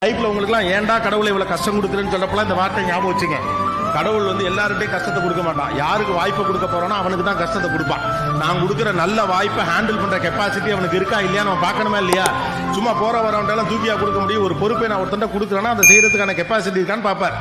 லைஃப்ல உங்களுக்குலாம் ஏன்டா கடவுளை இவ்வளவு கஷ்டம் கொடுக்குறேன்னு சொல்லப்பலாம் இந்த வார்த்தை ஞாபகம் வச்சுங்க. கடவுள் எல்லார்கிட்டையும் கஷ்டத்தை கொடுக்க மாட்டான். யாருக்கு வாய்ப்பை கொடுக்க போறானோ அவனுக்கு தான் கஷ்டத்தை கொடுப்பான். நான் கொடுக்குற நல்ல வாய்ப்பை ஹேண்டில் பண்ற கெப்பாசிட்டி அவனுக்கு இருக்கா இல்லையா நம்ம பார்க்கணுமா இல்லையா? சும்மா போற வரவன்டெல்லாம் தூக்கியா கொடுக்க முடியும்? ஒரு பொறுப்பை நான் ஒருத்தண்ட கொடுக்குறேன்னா அதை செய்யறதுக்கான கெப்பாசிட்டி இருக்கான்னு பார்ப்பார்.